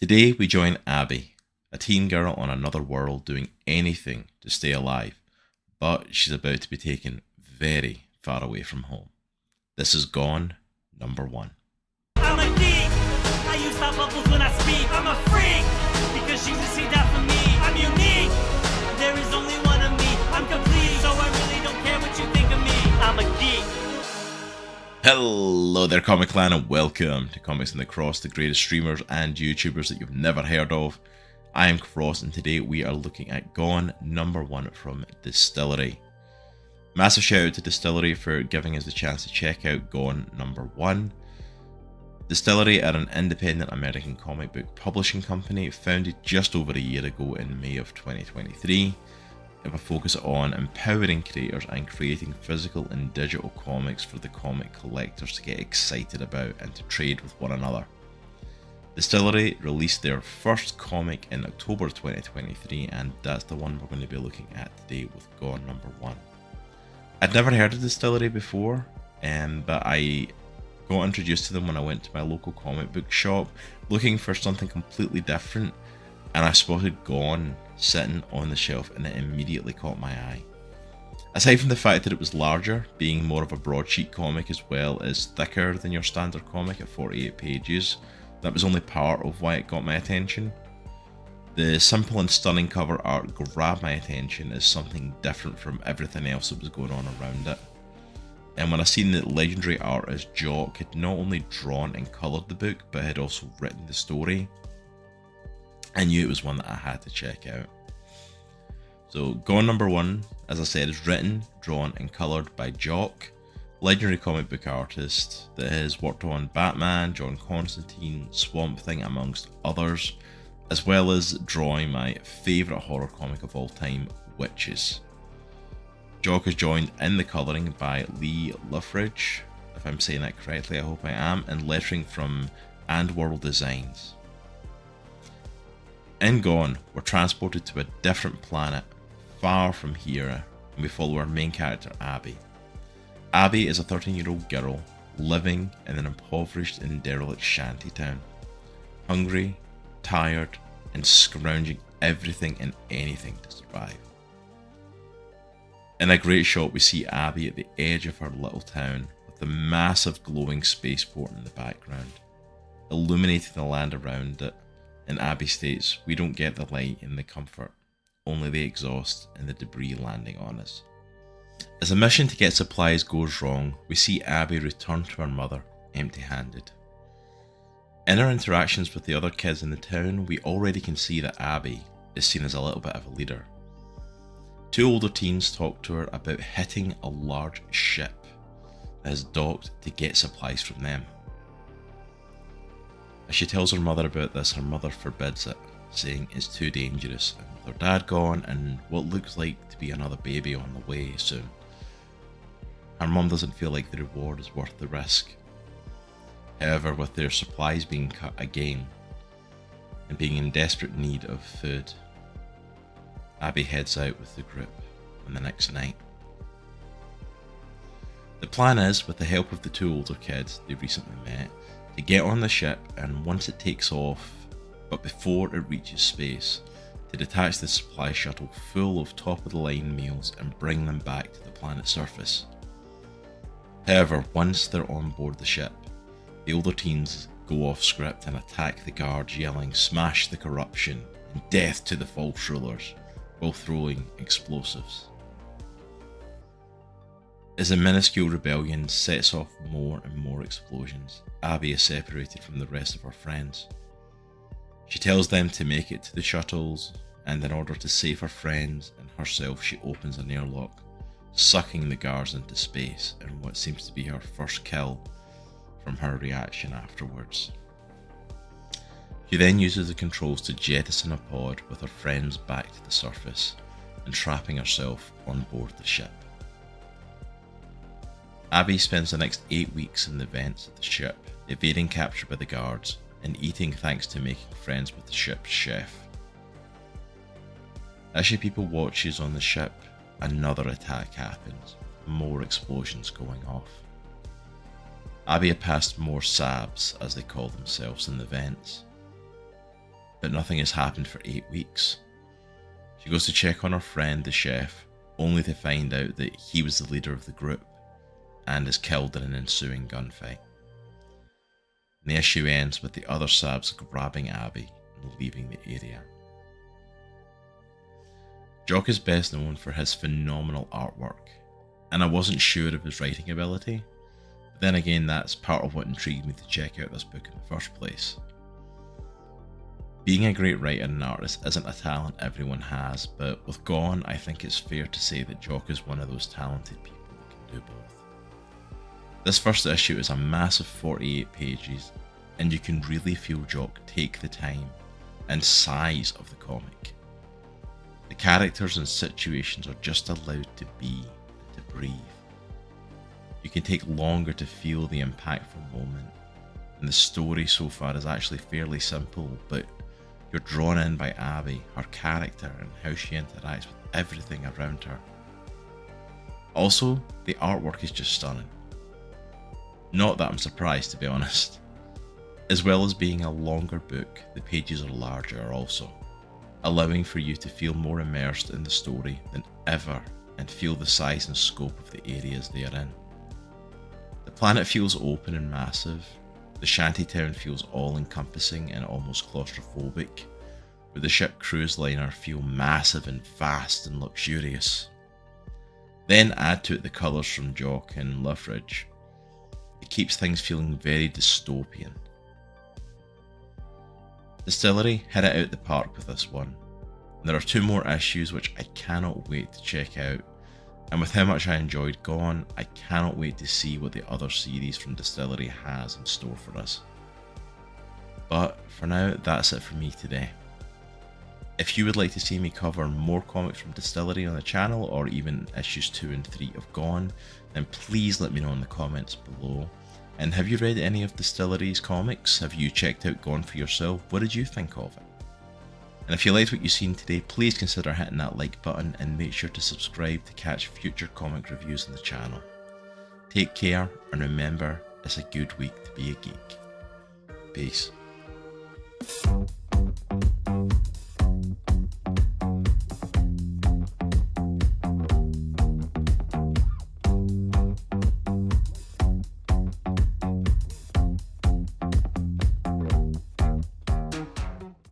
Today we join Abby, a teen girl on another world doing anything to stay alive, but she's about to be taken very far away from home. This is Gone, number 1. I'm a geek. I use my bubbles when I speak. I'm a freak because Jesus he died for me. I'm unique. There is only one of me. I'm complete, so I really don't care what you think of me. I'm a geek. Hello there, Comic Clan, and welcome to Comics in the Cross, the greatest streamers and YouTubers that you've never heard of. I am Cross, and today we are looking at Gone, number 1 from DSTLRY. Massive shout out to DSTLRY for giving us the chance to check out Gone, number 1. DSTLRY are an independent American comic book publishing company founded just over a year ago in May of 2023. With a focus on empowering creators and creating physical and digital comics for the comic collectors to get excited about and to trade with one another. DSTLRY released their first comic in October 2023, and that's the one we're going to be looking at today with Gone number 1. I'd never heard of DSTLRY before, but I got introduced to them when I went to my local comic book shop looking for something completely different, and I spotted Gone sitting on the shelf and it immediately caught my eye. Aside from the fact that it was larger, being more of a broadsheet comic as well as thicker than your standard comic at 48 pages, that was only part of why it got my attention. The simple and stunning cover art grabbed my attention as something different from everything else that was going on around it. And when I seen that legendary artist Jock had not only drawn and coloured the book, but had also written the story, I knew it was one that I had to check out. So Gone number 1, as I said, is written, drawn and coloured by Jock, legendary comic book artist that has worked on Batman, John Constantine, Swamp Thing amongst others, as well as drawing my favourite horror comic of all time, Witches. Jock is joined in the colouring by Loughridge, if I'm saying that correctly, I hope I am, and lettering from Andworld Designs. In Gone, we're transported to a different planet, far from here, and we follow our main character, Abby. Abby is a 13-year-old girl living in an impoverished and derelict shantytown, hungry, tired, and scrounging everything and anything to survive. In a great shot, we see Abby at the edge of her little town with the massive glowing spaceport in the background, illuminating the land around it. And Abby states, "We don't get the light and the comfort, only the exhaust and the debris landing on us." As a mission to get supplies goes wrong, we see Abby return to her mother empty-handed. In her interactions with the other kids in the town, we already can see that Abby is seen as a little bit of a leader. Two older teens talk to her about hitting a large ship that has docked to get supplies from them. As she tells her mother about this, her mother forbids it, saying it's too dangerous, and with her dad gone and what looks like to be another baby on the way soon, her mum doesn't feel like the reward is worth the risk. However, with their supplies being cut again, and being in desperate need of food, Abby heads out with the group on the next night. The plan is, with the help of the two older kids they recently met, to get on the ship, and once it takes off, but before it reaches space, to detach the supply shuttle full of top-of-the-line meals and bring them back to the planet's surface. However, once they're on board the ship, the older teens go off script and attack the guards, yelling "Smash the corruption" and "Death to the false rulers," while throwing explosives. As a minuscule rebellion sets off more and more explosions, Abby is separated from the rest of her friends. She tells them to make it to the shuttles, and in order to save her friends and herself, she opens an airlock, sucking the guards into space in what seems to be her first kill from her reaction afterwards. She then uses the controls to jettison a pod with her friends back to the surface, and trapping herself on board the ship. Abby spends the next 8 weeks in the vents of the ship, evading capture by the guards and eating thanks to making friends with the ship's chef. As she people watches on the ship, another attack happens, more explosions going off. Abby had passed more Sabs, as they call themselves, in the vents. but nothing has happened for 8 weeks. She goes to check on her friend, the chef, only to find out that he was the leader of the group and is killed in an ensuing gunfight. And the issue ends with the other Sabs grabbing Abby and leaving the area. Jock is best known for his phenomenal artwork, and I wasn't sure of his writing ability, but then again that's part of what intrigued me to check out this book in the first place. Being a great writer and artist isn't a talent everyone has, but with Gone, I think it's fair to say that Jock is one of those talented people that can do both. This first issue is a massive 48 pages, and you can really feel Jock take the time and size of the comic. The characters and situations are just allowed to be and to breathe. You can take longer to feel the impactful moment, and the story so far is actually fairly simple, but you're drawn in by Abby, her character, and how she interacts with everything around her. Also, the artwork is just stunning. Not that I'm surprised, to be honest. As well as being a longer book, the pages are larger also, allowing for you to feel more immersed in the story than ever and feel the size and scope of the areas they are in. The planet feels open and massive. The shantytown feels all-encompassing and almost claustrophobic, where the ship cruise liner feel massive and vast and luxurious. Then add to it the colours from Jock and Loughridge. It keeps things feeling very dystopian. DSTLRY hit it out the park with this one. There are 2 more issues which I cannot wait to check out, and with how much I enjoyed Gone, I cannot wait to see what the other series from DSTLRY has in store for us. But for now, that's it for me today. If you would like to see me cover more comics from DSTLRY on the channel, or even issues 2 and 3 of Gone, then please let me know in the comments below. And have you read any of DSTLRY's comics? Have you checked out Gone for yourself? What did you think of it? And if you liked what you've seen today, please consider hitting that like button and make sure to subscribe to catch future comic reviews on the channel. Take care, and remember, it's a good week to be a geek. Peace.